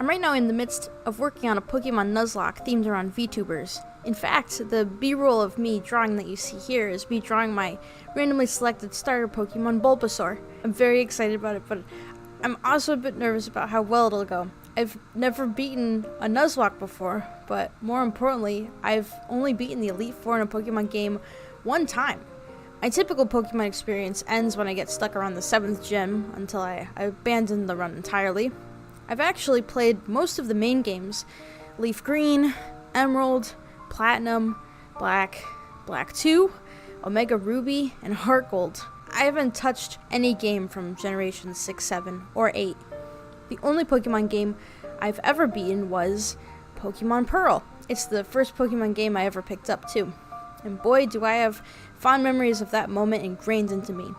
I'm right now in the midst of working on a Pokemon Nuzlocke themed around VTubers. In fact, the B-roll of me drawing that you see here is me drawing my randomly selected starter Pokemon Bulbasaur. I'm very excited about it, but I'm also a bit nervous about how well it'll go. I've never beaten a Nuzlocke before, but more importantly, I've only beaten the Elite Four in a Pokemon game one time. My typical Pokemon experience ends when I get stuck around the 7th gym until I abandon the run entirely. I've actually played most of the main games: Leaf Green, Emerald, Platinum, Black, Black 2, Omega Ruby, and Heart Gold. I haven't touched any game from Generation 6, 7, or 8. The only Pokemon game I've ever beaten was Pokemon Pearl. It's the first Pokemon game I ever picked up too. And boy, do I have fond memories of that moment ingrained into me.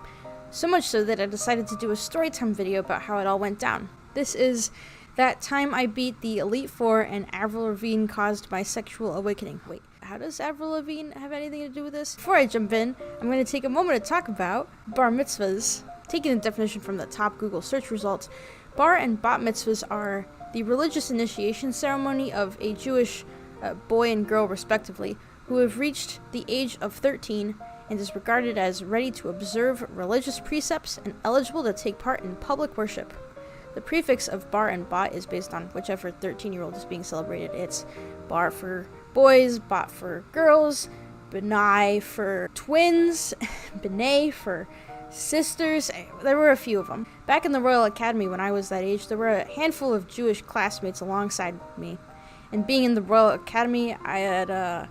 So much so that I decided to do a Storytime video about how it all went down. This is that time I beat the Elite Four and Avril Lavigne caused my sexual awakening. Wait, how does Avril Lavigne have anything to do with this? Before I jump in, I'm going to take a moment to talk about bar mitzvahs. Taking the definition from the top Google search results, bar and bat mitzvahs are the religious initiation ceremony of a Jewish boy and girl respectively, who have reached the age of 13 and is regarded as ready to observe religious precepts and eligible to take part in public worship. The prefix of bar and bat is based on whichever 13-year-old is being celebrated. It's bar for boys, bat for girls, benai for twins, benay for sisters. There were a few of them. Back in the Royal Academy when I was that age, there were a handful of Jewish classmates alongside me. And being in the Royal Academy, I had a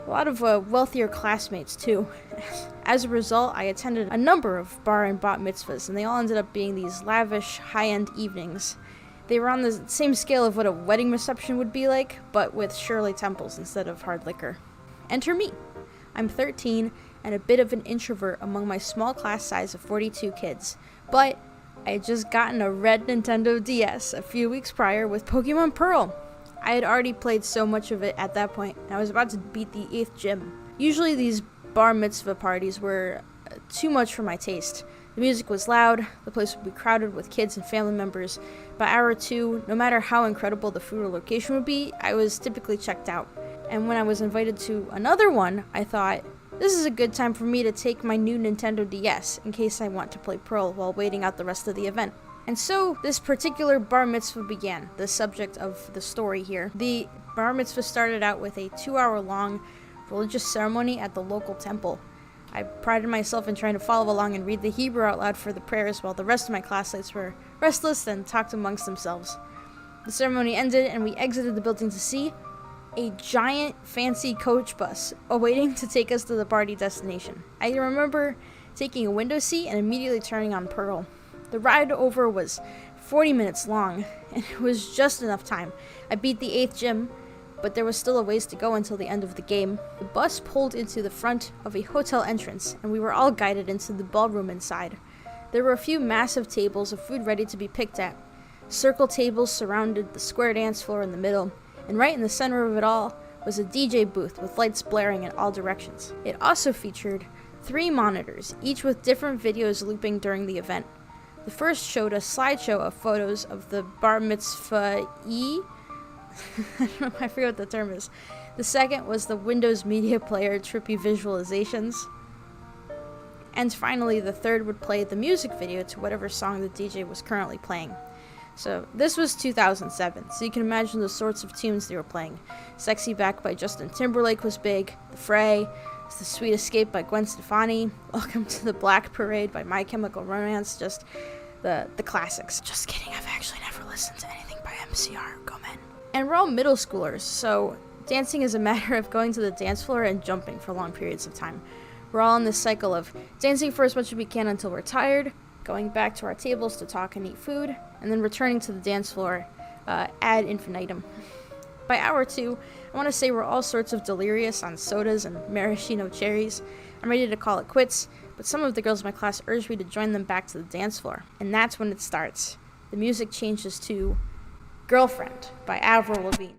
lot of wealthier classmates too. As a result, I attended a number of bar and bat mitzvahs, and they all ended up being these lavish, high-end evenings. They were on the same scale of what a wedding reception would be like, but with Shirley Temples instead of hard liquor. Enter me. I'm 13 and a bit of an introvert among my small class size of 42 kids, but I had just gotten a red Nintendo DS a few weeks prior with Pokemon Pearl. I had already played so much of it at that point, and I was about to beat the 8th gym. Usually these bar mitzvah parties were too much for my taste. The music was loud, the place would be crowded with kids and family members. By hour 2, no matter how incredible the food or location would be, I was typically checked out. And when I was invited to another one, I thought, this is a good time for me to take my new Nintendo DS in case I want to play Pearl while waiting out the rest of the event. And so this particular bar mitzvah began, the subject of the story here. The bar mitzvah started out with a 2-hour-long religious ceremony at the local temple. I prided myself in trying to follow along and read the Hebrew out loud for the prayers while the rest of my classmates were restless and talked amongst themselves. The ceremony ended and we exited the building to see a giant fancy coach bus awaiting to take us to the party destination. I remember taking a window seat and immediately turning on Pearl. The ride over was 40 minutes long, and it was just enough time. I beat the 8th gym, but there was still a ways to go until the end of the game. The bus pulled into the front of a hotel entrance, and we were all guided into the ballroom inside. There were a few massive tables of food ready to be picked at. Circle tables surrounded the square dance floor in the middle, and right in the center of it all was a DJ booth with lights blaring in all directions. It also featured 3 monitors, each with different videos looping during the event. The first showed a slideshow of photos of the bar mitzvah-ee. I forget what the term is. The second was the Windows Media Player trippy visualizations. And finally, the third would play the music video to whatever song the DJ was currently playing. So this was 2007, so you can imagine the sorts of tunes they were playing. Sexy Back by Justin Timberlake was big, The Fray, The Sweet Escape by Gwen Stefani, Welcome to the Black Parade by My Chemical Romance, just the classics. Just kidding, I've actually never listened to anything by MCR, go men. And we're all middle schoolers, so dancing is a matter of going to the dance floor and jumping for long periods of time. We're all in this cycle of dancing for as much as we can until we're tired, going back to our tables to talk and eat food, and then returning to the dance floor ad infinitum. By hour 2, I want to say we're all sorts of delirious on sodas and maraschino cherries. I'm ready to call it quits, but some of the girls in my class urged me to join them back to the dance floor. And that's when it starts. The music changes to Girlfriend by Avril Lavigne.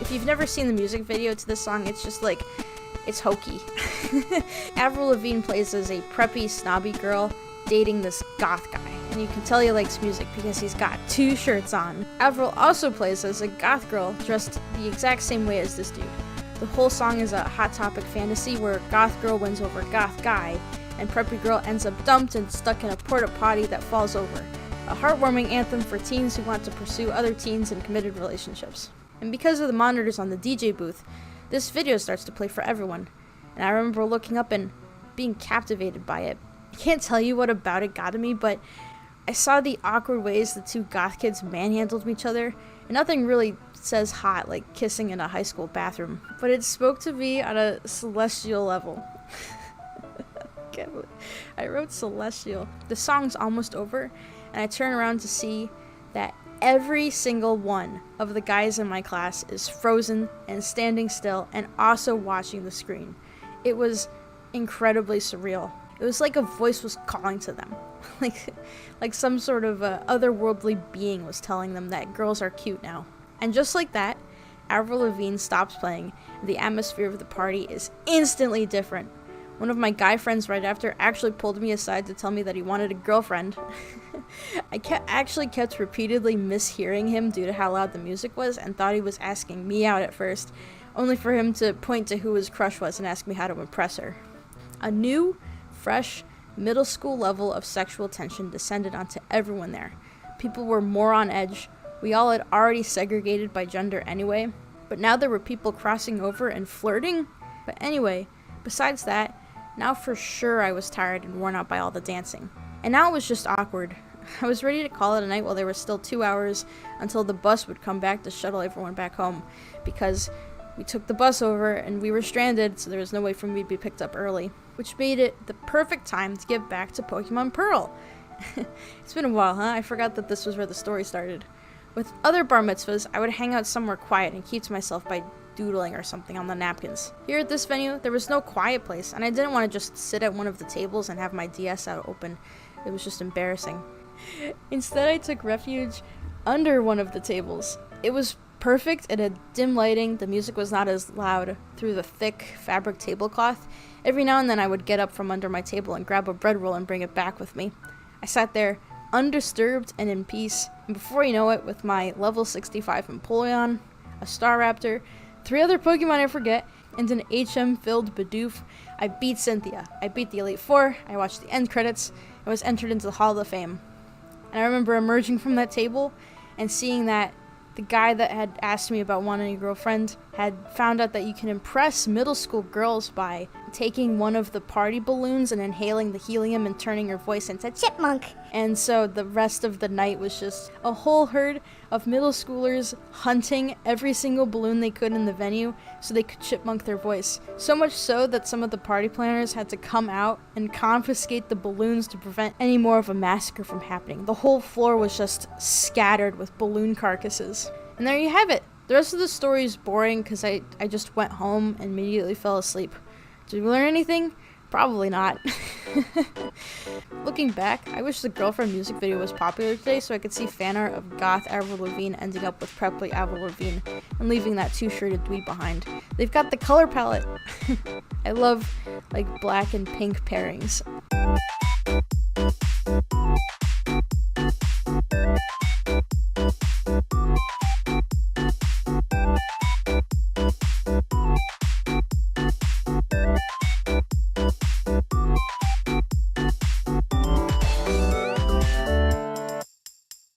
If you've never ever seen the music video to this song, it's just like, it's hokey. Avril Lavigne plays as a preppy, snobby girl dating this goth guy, and you can tell he likes music because he's got 2 shirts on. Avril also plays as a goth girl dressed the exact same way as this dude. The whole song is a Hot Topic fantasy where goth girl wins over goth guy, and preppy girl ends up dumped and stuck in a porta potty that falls over. A heartwarming anthem for teens who want to pursue other teens in committed relationships. And because of the monitors on the DJ booth, this video starts to play for everyone, and I remember looking up and being captivated by it. I can't tell you what about it got to me, but I saw the awkward ways the 2 goth kids manhandled each other, and nothing really says hot like kissing in a high school bathroom, but it spoke to me on a celestial level. I wrote celestial. The song's almost over, and I turn around to see that every single one of the guys in my class is frozen and standing still and also watching the screen. It was incredibly surreal. It was like a voice was calling to them. like some sort of otherworldly being was telling them that girls are cute now. And just like that, Avril Lavigne stops playing, and the atmosphere of the party is instantly different. One of my guy friends right after actually pulled me aside to tell me that he wanted a girlfriend. I actually kept repeatedly mishearing him due to how loud the music was and thought he was asking me out at first, only for him to point to who his crush was and ask me how to impress her. A new, fresh, middle school level of sexual tension descended onto everyone there. People were more on edge. We all had already segregated by gender anyway, but now there were people crossing over and flirting. But anyway, besides that, now for sure I was tired and worn out by all the dancing. And now it was just awkward. I was ready to call it a night while there were still 2 hours until the bus would come back to shuttle everyone back home, because we took the bus over and we were stranded, so there was no way for me to be picked up early, which made it the perfect time to get back to Pokemon Pearl. It's been a while, huh? I forgot that this was where the story started. With other bar mitzvahs, I would hang out somewhere quiet and keep to myself by doodling or something on the napkins. Here at this venue, there was no quiet place, and I didn't want to just sit at one of the tables and have my DS out open. It was just embarrassing. Instead, I took refuge under one of the tables. It was perfect. It had dim lighting. The music was not as loud through the thick fabric tablecloth. Every now and then I would get up from under my table and grab a bread roll and bring it back with me. I sat there undisturbed and in peace, and before you know it, with my level 65 Empoleon, a Staraptor, 3 other Pokemon I forget, and an HM-filled Bidoof, I beat Cynthia. I beat the Elite Four, I watched the end credits, and was entered into the Hall of Fame. And I remember emerging from that table and seeing that the guy that had asked me about wanting a girlfriend had found out that you can impress middle school girls by taking one of the party balloons and inhaling the helium and turning your voice into chipmunk. And so the rest of the night was just a whole herd of middle schoolers hunting every single balloon they could in the venue so they could chipmunk their voice. So much so that some of the party planners had to come out and confiscate the balloons to prevent any more of a massacre from happening. The whole floor was just scattered with balloon carcasses. And there you have it. The rest of the story is boring because I just went home and immediately fell asleep. Did we learn anything? Probably not. Looking back, I wish the Girlfriend music video was popular today so I could see fan art of goth Avril Lavigne ending up with preppy Avril Lavigne and leaving that 2-shirted dweeb behind. They've got the color palette. I love like black and pink pairings.